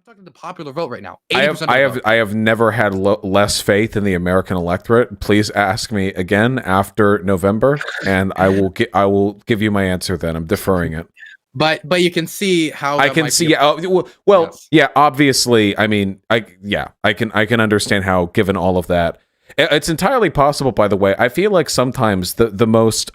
talking the popular vote right now. I 80% have, of the I have, vote. I have never had less faith in the American electorate. Please ask me again after November, and I will give you my answer then. I'm deferring it. But you can see how I that can might see. be Yes. Yeah. Obviously, I mean, I can understand how, given all of that, it's entirely possible. By the way, I feel like sometimes the most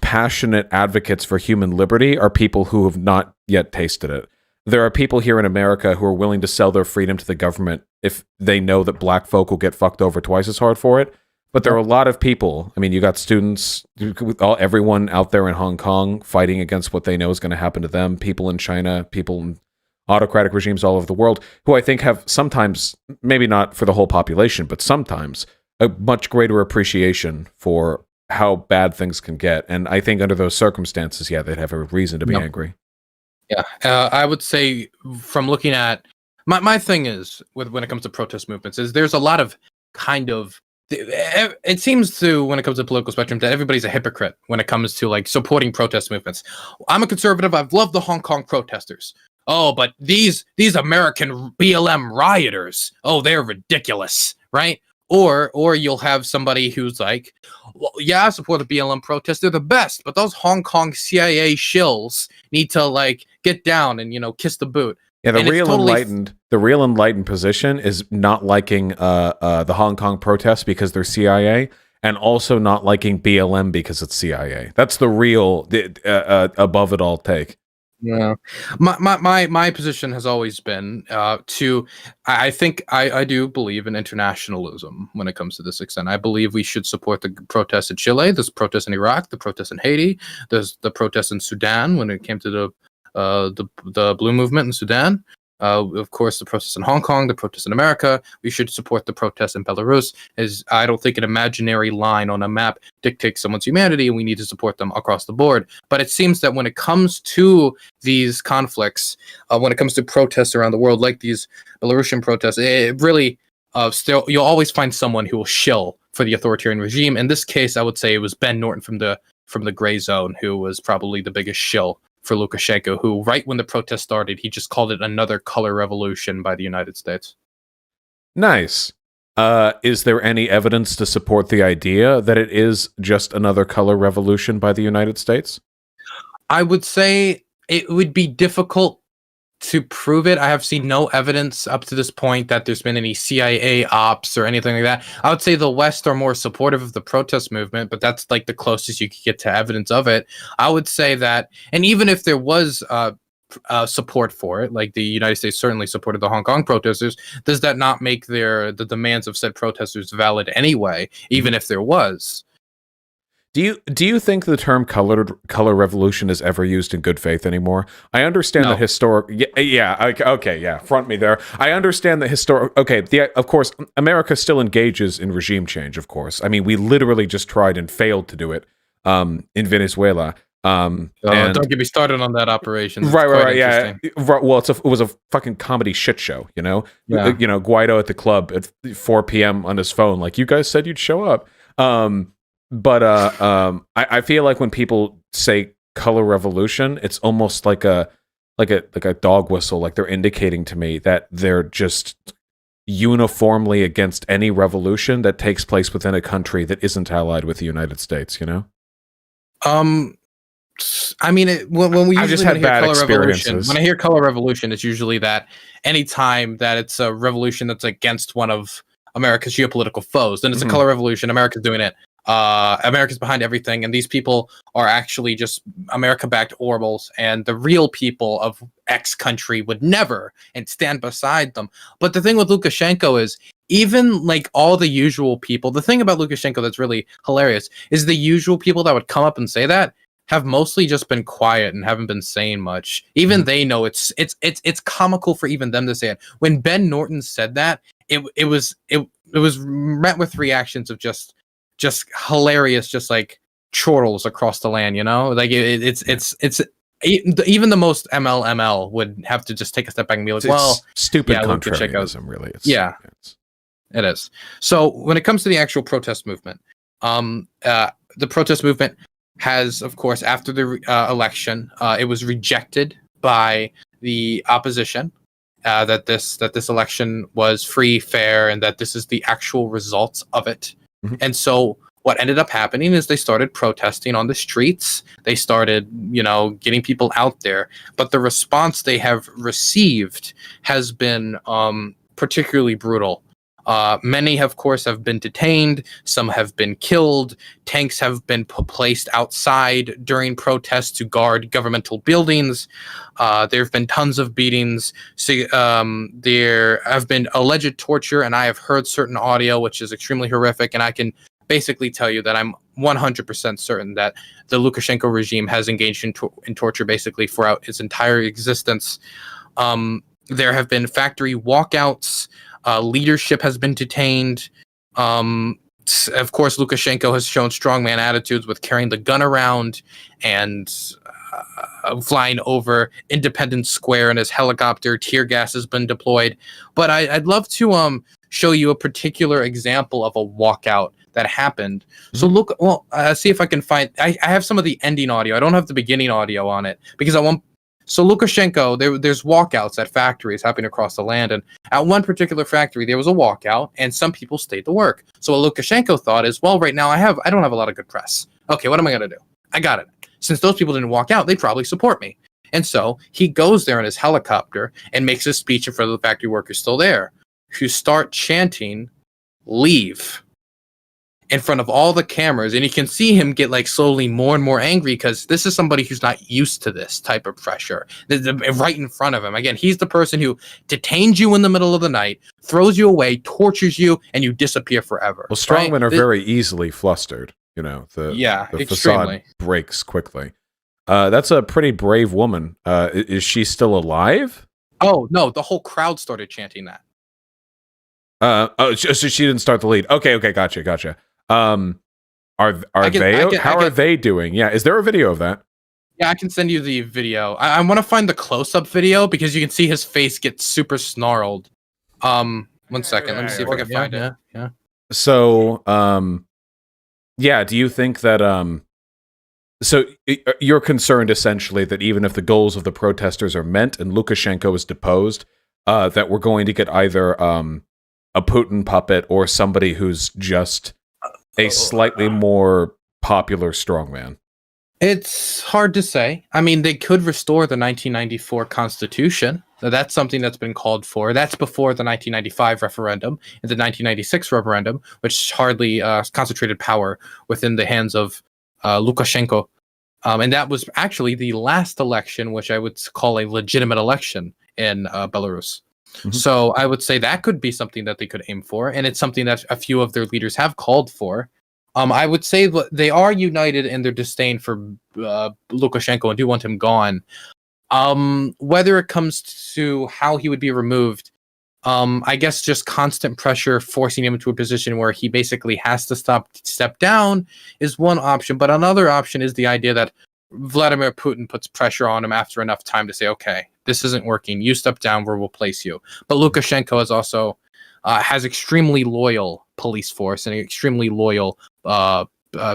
passionate advocates for human liberty are people who have not yet tasted it. There are people here in America who are willing to sell their freedom to the government if they know that black folk will get fucked over twice as hard for it. But there are a lot of people. I mean, you got students, everyone out there in Hong Kong fighting against what they know is going to happen to them. People in China, people in autocratic regimes all over the world, who I think have sometimes, maybe not for the whole population, but sometimes a much greater appreciation for how bad things can get. And I think under those circumstances, yeah, they'd have a reason to be angry. Yeah, I would say from looking at my thing is when it comes to protest movements is there's a lot of kind of, it seems to, when it comes to political spectrum, that everybody's a hypocrite when it comes to like supporting protest movements. I'm a conservative. I've loved the Hong Kong protesters. Oh, but these American BLM rioters, oh, they're ridiculous, right? Or you'll have somebody who's like, well, yeah, I support the BLM protests. They're the best, but those Hong Kong CIA shills need to like get down and kiss the boot. Yeah, the real enlightened position is not liking the Hong Kong protests because they're CIA, and also not liking BLM because it's CIA. That's the real above it all take. Yeah, my position has always been I think I do believe in internationalism when it comes to this extent. I believe we should support the protests in Chile, there's protests in Iraq, the protests in Haiti, there's the protests in Sudan when it came to the Blue Movement in Sudan. Of course, the protests in Hong Kong, the protests in America. We should support the protests in Belarus. As I don't think an imaginary line on a map dictates someone's humanity, and we need to support them across the board. But it seems that when it comes to these conflicts, when it comes to protests around the world, like these Belarusian protests, it really still you'll always find someone who will shill for the authoritarian regime. In this case, I would say it was Ben Norton from the Gray Zone, who was probably the biggest shill for Lukashenko, who right when the protest started, he just called it another color revolution by the United States. Nice. Is there any evidence to support the idea that it is just another color revolution by the United States? I would say it would be difficult to prove it. I have seen no evidence up to this point that there's been any CIA ops or anything like that. I would say the West are more supportive of the protest movement, but that's like the closest you could get to evidence of it. I would say that, and even if there was support for it, like the United States certainly supported the Hong Kong protesters, does that not make the demands of said protesters valid anyway, even if there was? Do you think the term color revolution is ever used in good faith anymore? I understand that front me there. I understand that of course, America still engages in regime change, of course. I mean, we literally just tried and failed to do it in Venezuela. Don't get me started on that operation. Right, yeah. Well, it was a fucking comedy shit show, Yeah. Guaido at the club at 4 p.m. on his phone, like, you guys said you'd show up. But I feel like when people say color revolution, it's almost like a dog whistle, like they're indicating to me that they're just uniformly against any revolution that takes place within a country that isn't allied with the United States, I mean, when we usually hear color revolution, when I hear color revolution, it's usually that anytime that it's a revolution that's against one of America's geopolitical foes, then it's a color revolution. America's doing it. America's behind everything, and these people are actually just America-backed orbals, and the real people of X country would never and stand beside them. But the thing with Lukashenko is, even like all the usual people, the thing about Lukashenko that's really hilarious is the usual people that would come up and say that have mostly just been quiet and haven't been saying much. Even they know it's comical for even them to say it. When Ben Norton said that, it was met with reactions of just hilarious, just like chortles across the land, like it's even the most ML would have to just take a step back and be like, well, stupid contrarianism, really. It is. So when it comes to the actual protest movement, the protest movement has, of course, after the election, it was rejected by the opposition that this election was free, fair, and that this is the actual results of it. Mm-hmm. And so what ended up happening is they started protesting on the streets. They started, getting people out there. But the response they have received has been particularly brutal. Many, of course, have been detained. Some have been killed. Tanks have been placed outside during protests to guard governmental buildings. There have been tons of beatings. So, there have been alleged torture, and I have heard certain audio, which is extremely horrific. And I can basically tell you that I'm 100% certain that the Lukashenko regime has engaged in torture basically throughout its entire existence. There have been factory walkouts. Leadership has been detained. Of course, Lukashenko has shown strongman attitudes with carrying the gun around and flying over Independence Square in his helicopter. Tear gas has been deployed. But I'd love to show you a particular example of a walkout that happened. So see if I can find. I have some of the ending audio. I don't have the beginning audio on it because I want. So Lukashenko, there's walkouts at factories happening across the land, and at one particular factory there was a walkout, and some people stayed to work. So what Lukashenko thought is, well, right now I don't have a lot of good press. Okay, what am I gonna do? I got it. Since those people didn't walk out, they probably support me. And so he goes there in his helicopter and makes a speech in front of the factory workers still there, who start chanting, "Leave," in front of all the cameras, and you can see him get slowly more and more angry because this is somebody who's not used to this type of pressure. Right in front of him. Again, he's the person who detains you in the middle of the night, throws you away, tortures you, and you disappear forever. Well, strongmen are very easily flustered. The facade breaks quickly. That's a pretty brave woman. Is she still alive? Oh, no, the whole crowd started chanting that. So she didn't start the lead. Okay, gotcha. Are they doing? Yeah, is there a video of that? Yeah, I can send you the video. I want to find the close-up video because you can see his face get super snarled. 1 second, let me see if I can find it. Yeah. So, do you think that so you're concerned essentially that even if the goals of the protesters are met and Lukashenko is deposed, that we're going to get either a Putin puppet or somebody who's just a slightly more popular strongman? It's hard to say. I mean, they could restore the 1994 Constitution. That's something that's been called for. That's before the 1995 referendum and the 1996 referendum, which hardly concentrated power within the hands of Lukashenko. And that was actually the last election, which I would call a legitimate election in Belarus. Mm-hmm. So I would say that could be something that they could aim for, and it's something that a few of their leaders have called for. I would say they are united in their disdain for Lukashenko and do want him gone. Whether it comes to how he would be removed, I guess just constant pressure forcing him into a position where he basically has to step down is one option. But another option is the idea that Vladimir Putin puts pressure on him after enough time to say, okay, this isn't working. You step down, we'll replace you. But Lukashenko is also has extremely loyal police force and extremely loyal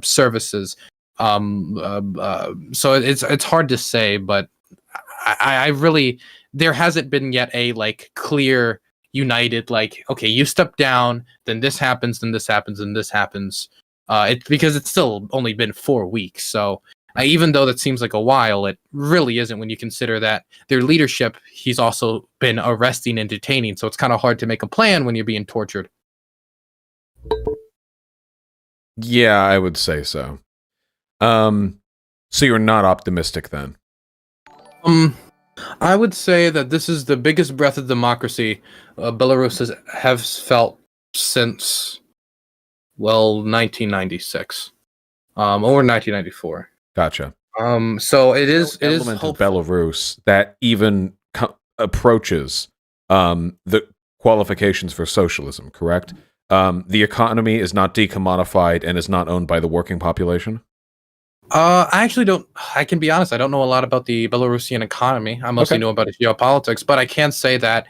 services. So it's hard to say, but I really, there hasn't been yet a clear united okay, you step down, then this happens, then this happens, and this happens. It's because it's still only been 4 weeks, so. Even though that seems like a while, it really isn't when you consider that their leadership, he's also been arresting and detaining. So it's kind of hard to make a plan when you're being tortured. Yeah, I would say so. So you're not optimistic then? I would say that this is the biggest breath of democracy Belarus has felt since, 1996. Or 1994. Gotcha. So it is element of Belarus that even approaches the qualifications for socialism, correct? The economy is not decommodified and is not owned by the working population? I actually don't. I can be honest. I don't know a lot about the Belarusian economy. I mostly know about its geopolitics, but I can say that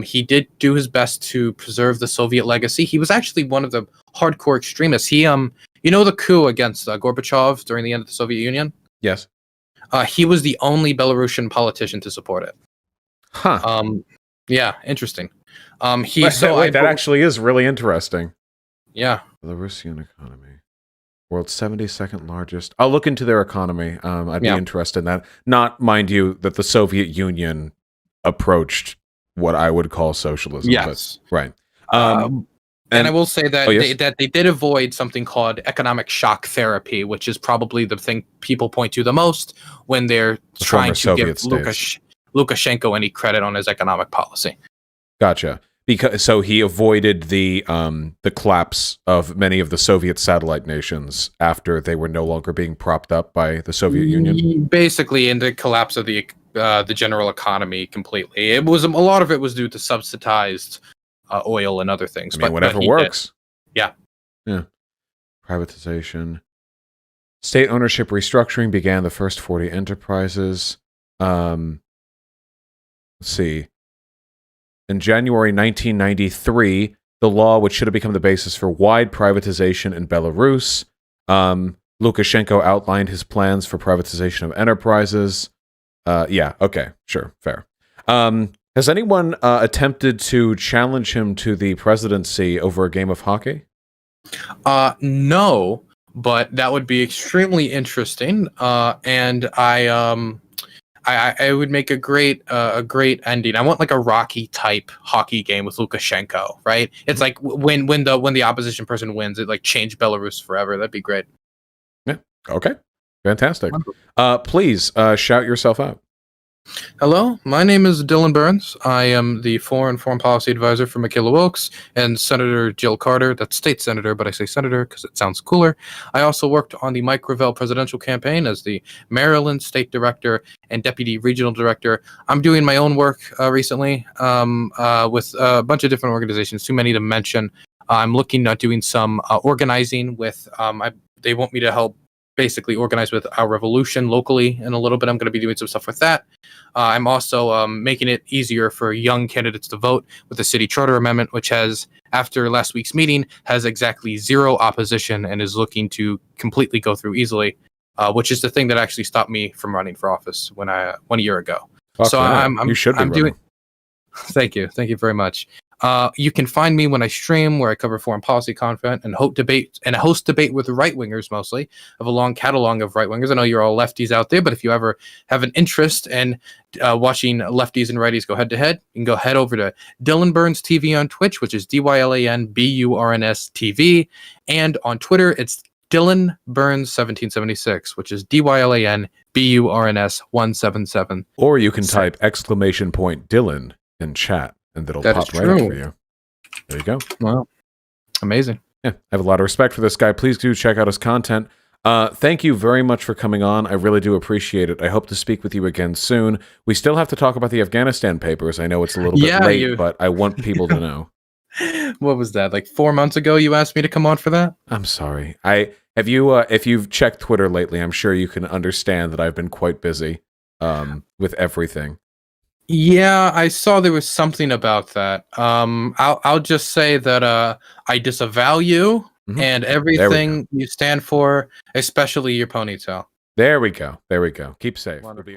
he did do his best to preserve the Soviet legacy. He was actually one of the hardcore extremists. He the coup against Gorbachev during the end of the Soviet Union? Yes. He was the only Belarusian politician to support it. Huh. Yeah, interesting. Wait, that actually is really interesting. Yeah. Belarusian economy. World's 72nd largest. I'll look into their economy. I'd be interested in that. Not, mind you, that the Soviet Union approached what I would call socialism. Yes. But, right. And I will say that yes? they did avoid something called economic shock therapy, which is probably the thing people point to the most when they're trying to give Lukashenko any credit on his economic policy. Gotcha. So he avoided the collapse of many of the Soviet satellite nations after they were no longer being propped up by the Soviet Union. Basically, in the collapse of the general economy completely. It was a lot of it was due to subsidized oil and other things. I mean, whatever works. Yeah. Privatization. State ownership restructuring began the first 40 enterprises. Let's see. In January 1993, the law, which should have become the basis for wide privatization in Belarus, Lukashenko outlined his plans for privatization of enterprises. Yeah, okay, sure, fair. Has anyone attempted to challenge him to the presidency over a game of hockey? No, but that would be extremely interesting. And I would make a great ending. I want like a Rocky type hockey game with Lukashenko, right? It's like when the opposition person wins, it like changed Belarus forever. That'd be great. Yeah. Okay. Fantastic. Please shout yourself out. Hello, my name is Dylan Burns. I am the foreign policy advisor for Michaela Wilkes and Senator Jill Carter. That's state senator, but I say senator because it sounds cooler. I also worked on the Mike Gravel presidential campaign as the Maryland state director and deputy regional director. I'm doing my own work recently with a bunch of different organizations, too many to mention. I'm looking at doing some organizing with, they want me to help basically organize with our revolution locally in a little bit. I'm going to be doing some stuff with that. I'm also making it easier for young candidates to vote with the city charter amendment, which has, after last week's meeting, has exactly 0 opposition and is looking to completely go through easily, which is the thing that actually stopped me from running for office 1 year ago. So you should be running. Thank you very much. You can find me when I stream, where I cover foreign policy content and host debate with right wingers mostly. I have a long catalog of right wingers. I know you're all lefties out there, but if you ever have an interest in watching lefties and righties go head to head, you can go head over to Dylan Burns TV on Twitch, which is DYLANBURNS TV, and on Twitter it's Dylan Burns 1776, which is DYLANBURNS 177. Or you can type !Dylan in chat. And that'll pop right up for you. There you go. Wow. Amazing. Yeah, I have a lot of respect for this guy. Please do check out his content. Thank you very much for coming on. I really do appreciate it. I hope to speak with you again soon. We still have to talk about the Afghanistan papers. I know it's a little bit late, but I want people to know. What was that? Like 4 months ago you asked me to come on for that? I'm sorry. If you've checked Twitter lately, I'm sure you can understand that I've been quite busy with everything. Yeah, I saw there was something about that. I'll just say that I disavow you and everything you stand for, especially your ponytail. There we go. Keep safe. Wonderful.